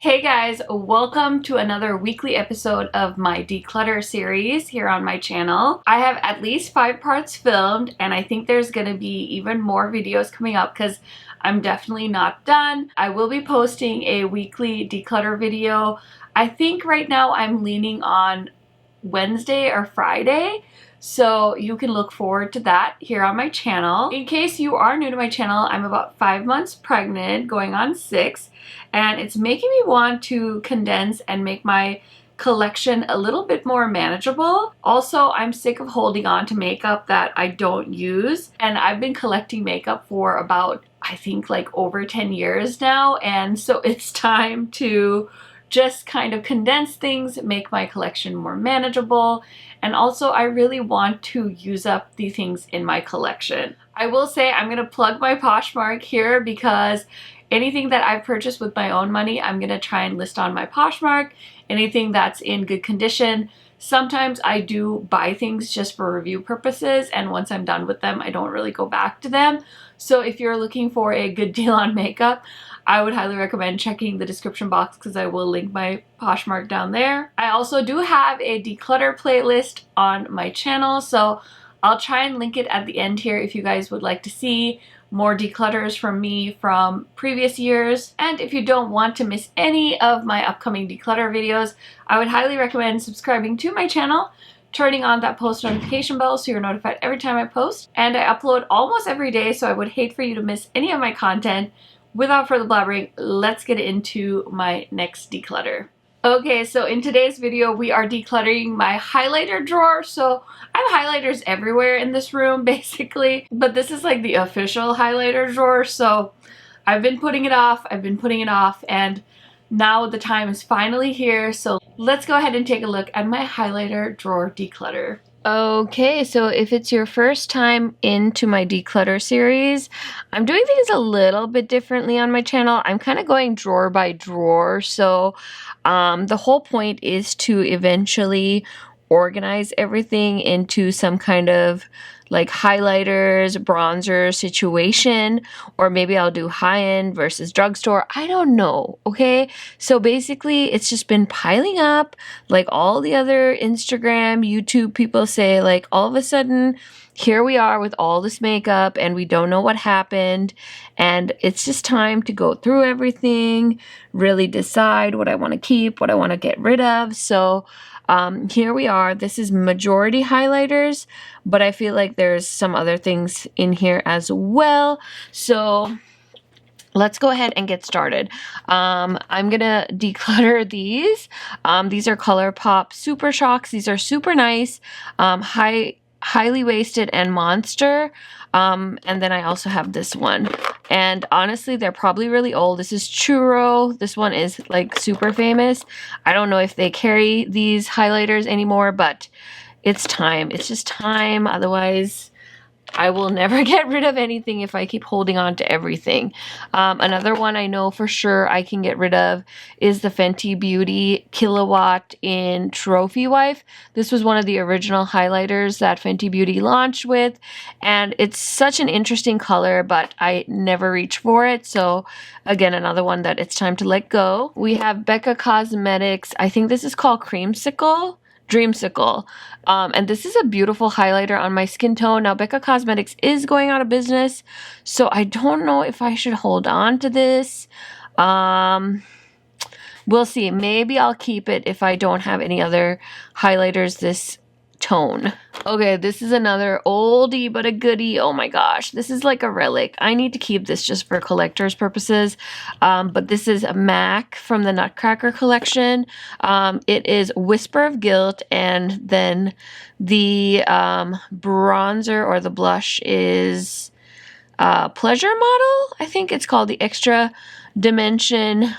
Hey guys, welcome to another weekly episode of my Declutter series here on my channel. I have at least 5 parts filmed and I think there's gonna be even more videos coming up because I'm definitely not done. I will be posting a weekly declutter video. I think right now I'm leaning on Wednesday or Friday. So you can look forward to that here on my channel. In case you are new to my channel, I'm about 5 months pregnant, going on 6, and it's making me want to condense and make my collection a little bit more manageable. Also, I'm sick of holding on to makeup that I don't use, and I've been collecting makeup for about, I think, like over 10 years now, and so it's time to just kind of condense things, make my collection more manageable, and also I really want to use up the things in my collection. I will say I'm gonna plug my Poshmark here because anything that I've purchased with my own money, I'm gonna try and list on my Poshmark. Anything that's in good condition. Sometimes I do buy things just for review purposes, and once I'm done with them, I don't really go back to them. So if you're looking for a good deal on makeup, I would highly recommend checking the description box because I will link my Poshmark down there. I also do have a declutter playlist on my channel, so I'll try and link it at the end here if you guys would like to see more declutters from me from previous years. And if you don't want to miss any of my upcoming declutter videos, I would highly recommend subscribing to my channel, turning on that post notification bell so you're notified every time I post. And I upload almost every day, so I would hate for you to miss any of my content. Without further blabbering, let's get into my next declutter. Okay, so in today's video, we are decluttering my highlighter drawer. So I have highlighters everywhere in this room, basically, but this is like the official highlighter drawer. So I've been putting it off, and now the time is finally here. So let's go ahead and take a look at my highlighter drawer declutter. Okay, so if it's your first time into my declutter series, I'm doing things a little bit differently on my channel. I'm kind of going drawer by drawer. So the whole point is to eventually organize everything into some kind of like highlighters, bronzer situation, or maybe I'll do high-end versus drugstore. I don't know, okay? So basically, it's just been piling up like all the other Instagram, YouTube people say, like all of a sudden, here we are with all this makeup and we don't know what happened, and it's just time to go through everything, really decide what I want to keep, what I want to get rid of. So here we are. This is majority highlighters, but I feel like there's some other things in here as well. So let's go ahead and get started. I'm gonna declutter these. These are ColourPop Super Shocks. These are super nice, highly waisted and monster. And then I also have this one. And honestly, they're probably really old. This is Churro. This one is like super famous. I don't know if they carry these highlighters anymore, but it's time. It's just time. Otherwise, I will never get rid of anything if I keep holding on to everything. Another one I know for sure I can get rid of is the Fenty Beauty Kilowatt in Trophy Wife. This was one of the original highlighters that Fenty Beauty launched with, and it's such an interesting color, but I never reach for it. So again, another one that it's time to let go. We have Becca Cosmetics. I think this is called Dreamsicle. And this is a beautiful highlighter on my skin tone. Now, Becca Cosmetics is going out of business, so I don't know if I should hold on to this. We'll see. Maybe I'll keep it if I don't have any other highlighters this tone. Okay, this is another oldie but a goodie. Oh my gosh, this is like a relic. I need to keep this just for collector's purposes. But this is a MAC from the Nutcracker collection. It is Whisper of Guilt, and then the bronzer or the blush is Pleasure Model. I think it's called the Extra Dimension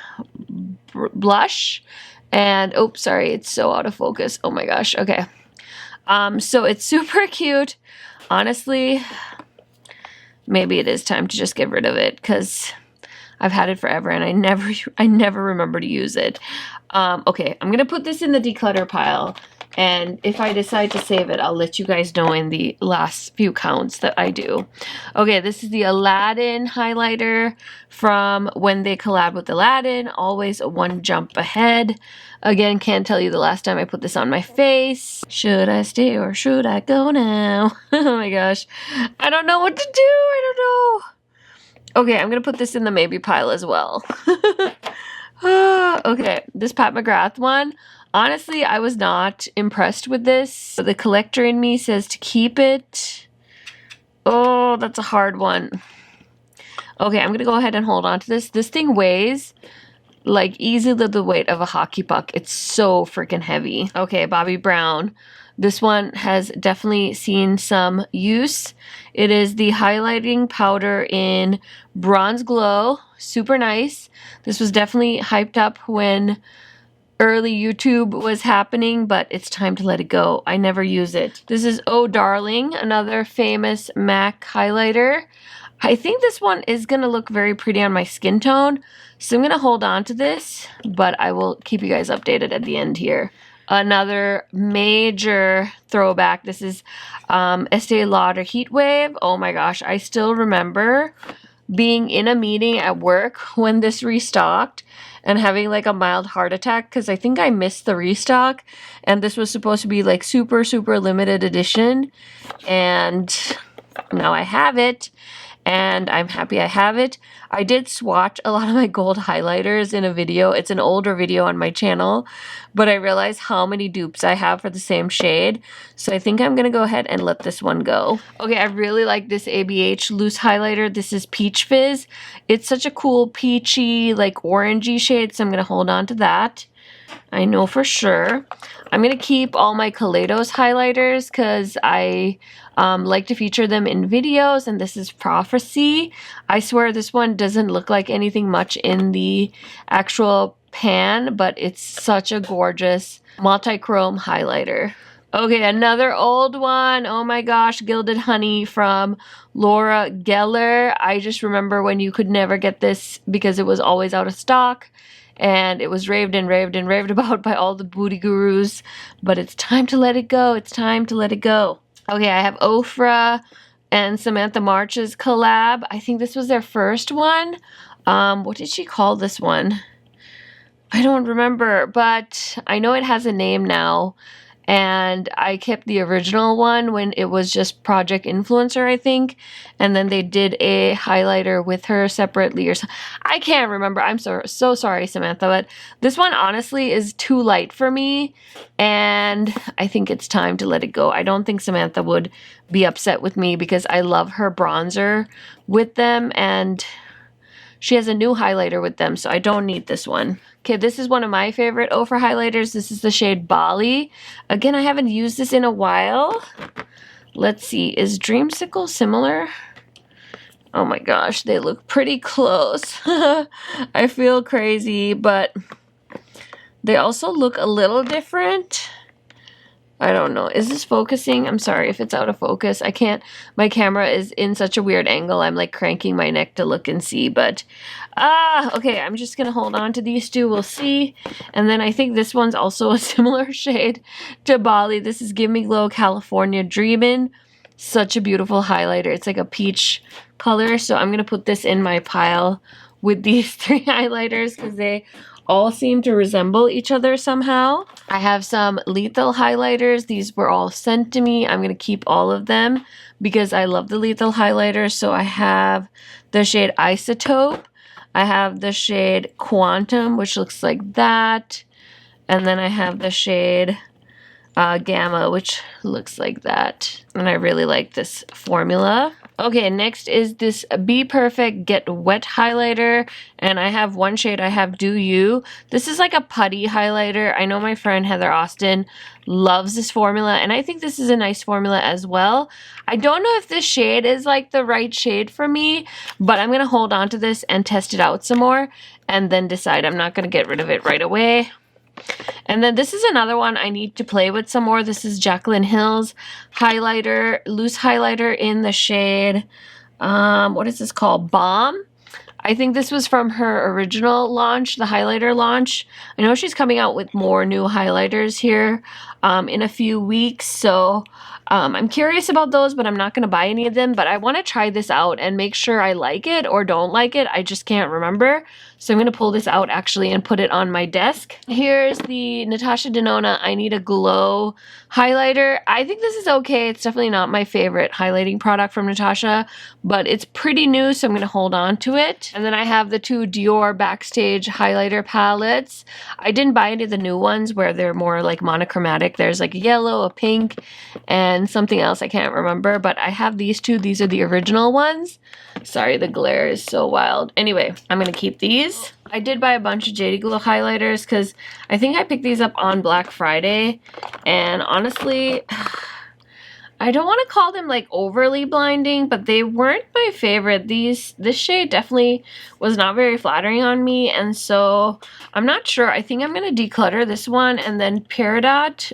Blush. And oops, sorry, it's so out of focus. Oh my gosh. Okay. So it's super cute. Honestly, maybe it is time to just get rid of it because I've had it forever and I never remember to use it. Okay, I'm gonna put this in the declutter pile, and if I decide to save it, I'll let you guys know in the last few counts that I do. Okay, this is the Aladdin highlighter from when they collabed with Aladdin. Always one jump ahead. Again, can't tell you the last time I put this on my face. Should I stay or should I go now? Oh my gosh. I don't know what to do. I don't know. Okay, I'm gonna put this in the maybe pile as well. Okay, this Pat McGrath one. Honestly, I was not impressed with this. The collector in me says to keep it. Oh, that's a hard one. Okay, I'm gonna go ahead and hold on to this. This thing weighs like easily the weight of a hockey puck. It's so freaking heavy. Okay, Bobbi Brown. This one has definitely seen some use. It is the highlighting powder in Bronze Glow. Super nice. This was definitely hyped up when early YouTube was happening, but it's time to let it go. I never use it. This is Oh Darling, another famous MAC highlighter. I think this one is going to look very pretty on my skin tone, so I'm going to hold on to this, but I will keep you guys updated at the end here. Another major throwback. This is Estee Lauder Heat Wave. Oh my gosh, I still remember being in a meeting at work when this restocked and having like a mild heart attack because I think I missed the restock, and this was supposed to be like super limited edition, and now I have it. And I'm happy I have it. I did swatch a lot of my gold highlighters in a video. It's an older video on my channel, but I realized how many dupes I have for the same shade. So I think I'm going to go ahead and let this one go. Okay, I really like this ABH loose highlighter. This is Peach Fizz. It's such a cool peachy, like orangey shade, so I'm going to hold on to that. I know for sure. I'm going to keep all my Kaleidos highlighters because I like to feature them in videos, and this is Prophecy. I swear this one doesn't look like anything much in the actual pan, but it's such a gorgeous multi-chrome highlighter. Okay, another old one. Oh my gosh, Gilded Honey from Laura Geller. I just remember when you could never get this because it was always out of stock. And it was raved and raved and raved about by all the booty gurus. But it's time to let it go. It's time to let it go. Okay, I have Ofra and Samantha March's collab. I think this was their first one. What did she call this one? I don't remember, but I know it has a name now. And I kept the original one when it was just Project Influencer, I think. And then they did a highlighter with her separately or something. I can't remember. I'm so sorry, Samantha. But this one, honestly, is too light for me. And I think it's time to let it go. I don't think Samantha would be upset with me because I love her bronzer with them. And she has a new highlighter with them, so I don't need this one. Okay, this is one of my favorite Ofra highlighters. This is the shade Bali. Again, I haven't used this in a while. Let's see, is Dreamsicle similar? Oh my gosh, they look pretty close. I feel crazy, but they also look a little different. I don't know. Is this focusing? I'm sorry if it's out of focus. I can't. My camera is in such a weird angle. I'm like cranking my neck to look and see. But, okay. I'm just going to hold on to these two. We'll see. And then I think this one's also a similar shade to Bali. This is Gimme Glow California Dreamin'. Such a beautiful highlighter. It's like a peach color. So I'm going to put this in my pile with these three highlighters because they all seem to resemble each other somehow. I have some Lethal highlighters. These were all sent to me. I'm going to keep all of them because I love the Lethal highlighters. So I have the shade Isotope. I have the shade Quantum, which looks like that. And then I have the shade Gamma, which looks like that. And I really like this formula. Okay, next is this Be Perfect Get Wet highlighter, and I have one shade. I have Do You. This is like a putty highlighter. I know my friend Heather Austin loves this formula, and I think this is a nice formula as well. I don't know if this shade is like the right shade for me, but I'm going to hold on to this and test it out some more and then decide. I'm not going to get rid of it right away. And then this is another one I need to play with some more. This is Jaclyn Hill's highlighter, loose highlighter in the shade, what is this called? Balm. I think this was from her original launch, the highlighter launch. I know she's coming out with more new highlighters here in a few weeks, so I'm curious about those, but I'm not going to buy any of them. But I want to try this out and make sure I like it or don't like it. I just can't remember. So I'm going to pull this out actually and put it on my desk. Here's the Natasha Denona I Need a Glow highlighter. I think this is okay. It's definitely not my favorite highlighting product from Natasha, but it's pretty new, so I'm going to hold on to it. And then I have the two Dior Backstage highlighter palettes. I didn't buy any of the new ones where they're more like monochromatic. There's like a yellow, a pink, and something else I can't remember, but I have these two. These are the original ones. Sorry, the glare is so wild. Anyway, I'm going to keep these. I did buy a bunch of JD Glow highlighters because I think I picked these up on Black Friday, and honestly, I don't want to call them like overly blinding, but they weren't my favorite. This shade definitely was not very flattering on me, and so I'm not sure. I think I'm going to declutter this one, and then Peridot,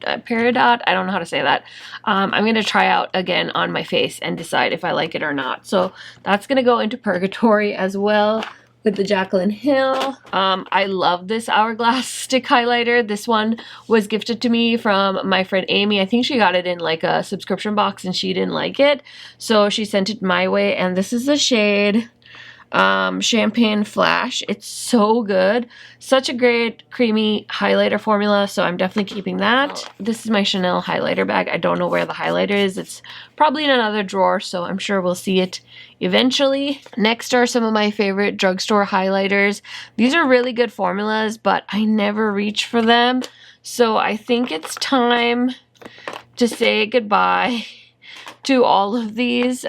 I don't know how to say that. I'm going to try out again on my face and decide if I like it or not. So that's going to go into purgatory as well. With the Jaclyn Hill. I love this Hourglass stick highlighter. This one was gifted to me from my friend Amy. I think she got it in like a subscription box and she didn't like it, so she sent it my way, and this is the shade Champagne Flash. It's so good. Such a great creamy highlighter formula, so I'm definitely keeping that. This is my Chanel highlighter bag. I don't know where the highlighter is. It's probably in another drawer, so I'm sure we'll see it eventually. Next are some of my favorite drugstore highlighters. These are really good formulas, but I never reach for them, so I think it's time to say goodbye to all of these.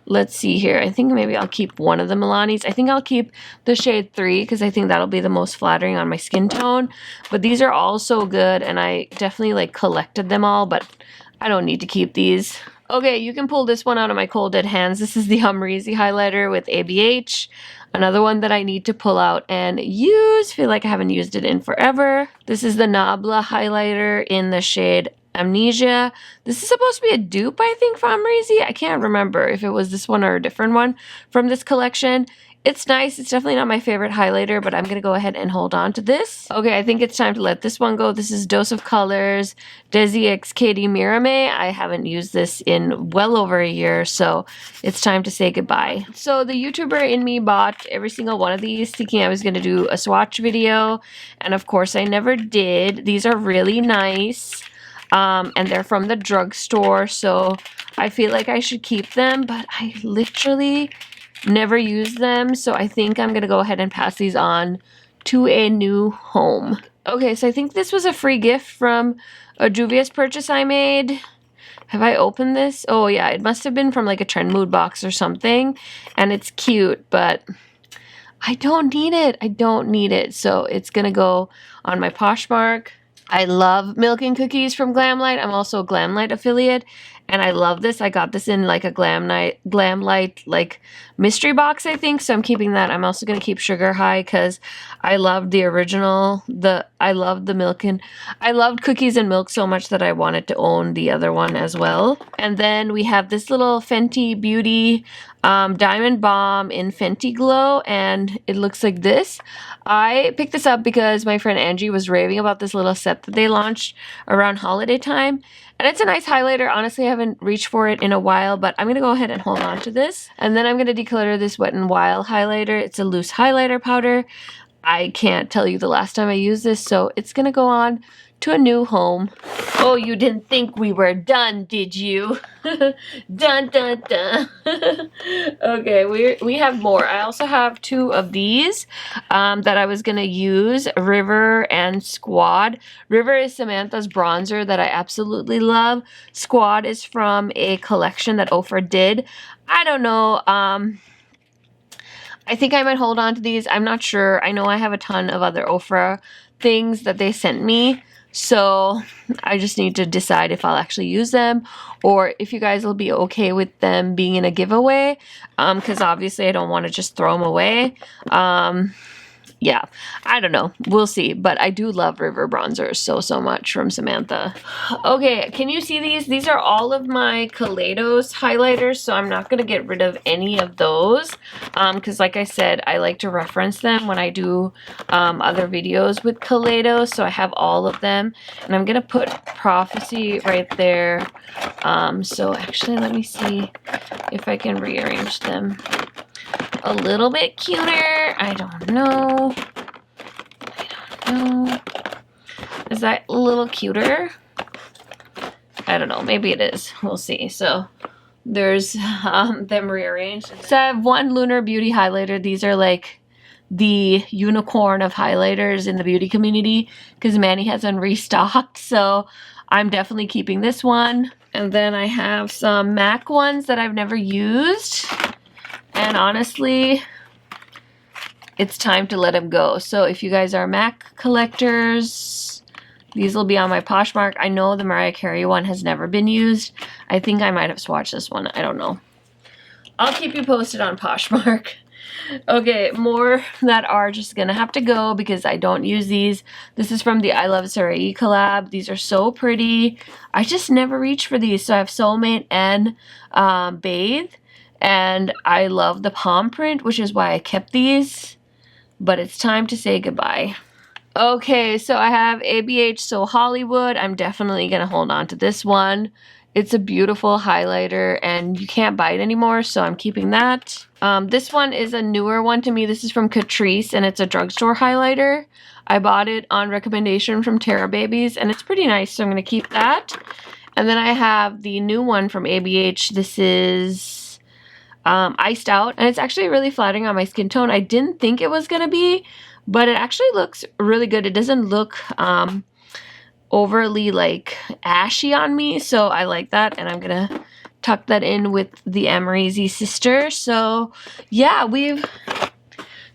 Let's see here. I think maybe I'll keep one of the Milanis. I think I'll keep the shade 3 because I think that'll be the most flattering on my skin tone. But these are all so good, and I definitely like collected them all, but I don't need to keep these. Okay, you can pull this one out of my cold dead hands. This is the Humreezy highlighter with ABH. Another one that I need to pull out and use. Feel like I haven't used it in forever. This is the Nabla highlighter in the shade Amnesia. This is supposed to be a dupe, I think, from Humreezy. I can't remember if it was this one or a different one from this collection. It's nice. It's definitely not my favorite highlighter, but I'm going to go ahead and hold on to this. Okay, I think it's time to let this one go. This is Dose of Colors Desi X Katie Mirame. I haven't used this in well over a year, so it's time to say goodbye. So the YouTuber in me bought every single one of these, thinking I was going to do a swatch video, and of course I never did. These are really nice. And they're from the drugstore, so I feel like I should keep them, but I literally never use them, so I think I'm gonna go ahead and pass these on to a new home. Okay, so I think this was a free gift from a Juvia's purchase I made. Have I opened this? Oh yeah, it must have been from like a Trend Mood box or something, and it's cute, but I don't need it. I don't need it, so it's gonna go on my Poshmark. I love Milk and Cookies from Glamlight. I'm also a Glamlight affiliate, and I love this. I got this in like a Glamlight like mystery box, I think, so I'm keeping that. I'm also going to keep Sugar High because I loved the original. I loved the milk, and I loved Cookies and Milk so much that I wanted to own the other one as well. And then we have this little Fenty Beauty Diamond Bomb in Fenty Glow, and it looks like this. I picked this up because my friend Angie was raving about this little set that they launched around holiday time, and it's a nice highlighter. Honestly, I haven't reached for it in a while, but I'm going to go ahead and hold on to this. And then I'm going to declutter this Wet n Wild highlighter. It's a loose highlighter powder. I can't tell you the last time I used this, so it's going to go on to a new home. Oh, you didn't think we were done, did you? Dun, dun, dun. Okay, we have more. I also have two of these that I was going to use, River and Squad. River is Samantha's bronzer that I absolutely love. Squad is from a collection that Oprah did. I don't know. I think I might hold on to these. I'm not sure. I know I have a ton of other Ofra things that they sent me, so I just need to decide if I'll actually use them or if you guys will be okay with them being in a giveaway, because obviously I don't want to just throw them away. yeah, I don't know. We'll see. But I do love River Bronzer so much from Samantha. Okay, can you see these? These are all of my Kaleidos highlighters, so I'm not going to get rid of any of those. Because like I said, I like to reference them when I do other videos with Kaleidos. So I have all of them. And I'm going to put Prophecy right there. So actually, let me see if I can rearrange them a little bit cuter. I don't know. Is that a little cuter? I don't know. Maybe it is. We'll see. So there's them rearranged. So I have one Lunar Beauty highlighter. These are like the unicorn of highlighters in the beauty community because Manny hasn't restocked. So I'm definitely keeping this one. And then I have some MAC ones that I've never used. And honestly, it's time to let them go. So if you guys are MAC collectors, these will be on my Poshmark. I know the Mariah Carey one has never been used. I think I might have swatched this one. I don't know. I'll keep you posted on Poshmark. Okay, more that are just gonna have to go because I don't use these. This is from the I Love Sarai collab. These are so pretty. I just never reach for these. So I have Soulmate and Bathe. And I love the palm print, which is why I kept these. But it's time to say goodbye. Okay, so I have ABH So Hollywood. I'm definitely going to hold on to this one. It's a beautiful highlighter and you can't buy it anymore, so I'm keeping that. This one is a newer one to me. This is from Catrice and it's a drugstore highlighter. I bought it on recommendation from Terra Babies and it's pretty nice, so I'm going to keep that. And then I have the new one from ABH. This is Iced Out, and it's actually really flattering on my skin tone. I didn't think it was gonna be, but it actually looks really good. It doesn't look overly like ashy on me, so I like that, and I'm gonna tuck that in with the Amrezy Sister. So yeah, we've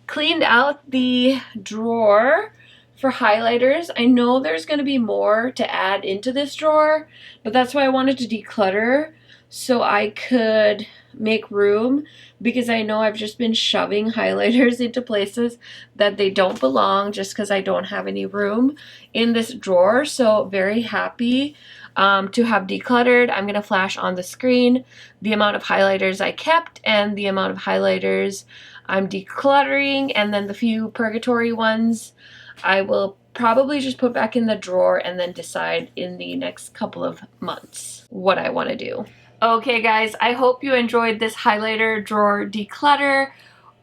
cleaned out the drawer for highlighters. I know there's gonna be more to add into this drawer, but that's why I wanted to declutter so I could make room, because I know I've just been shoving highlighters into places that they don't belong just because I don't have any room in this drawer. So very happy to have decluttered. I'm going to flash on the screen the amount of highlighters I kept and the amount of highlighters I'm decluttering, and then the few purgatory ones I will probably just put back in the drawer and then decide in the next couple of months what I want to do. Okay guys, I hope you enjoyed this highlighter drawer declutter.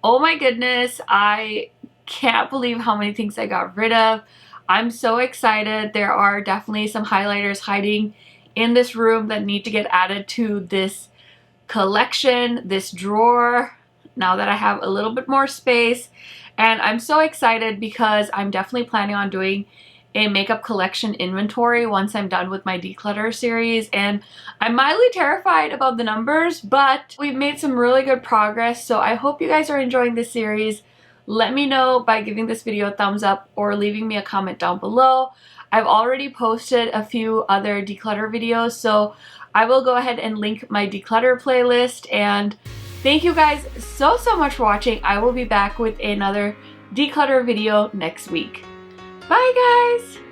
Oh my goodness, I can't believe how many things I got rid of. I'm so excited. There are definitely some highlighters hiding in this room that need to get added to this collection, this drawer, now that I have a little bit more space. And I'm so excited because I'm definitely planning on doing a makeup collection inventory once I'm done with my declutter series, and I'm mildly terrified about the numbers, but we've made some really good progress. So I hope you guys are enjoying this series. Let me know by giving this video a thumbs up or leaving me a comment down below. I've already posted a few other declutter videos, so I will go ahead and link my declutter playlist. And thank you guys so much for watching. I will be back with another declutter video next week. Bye guys!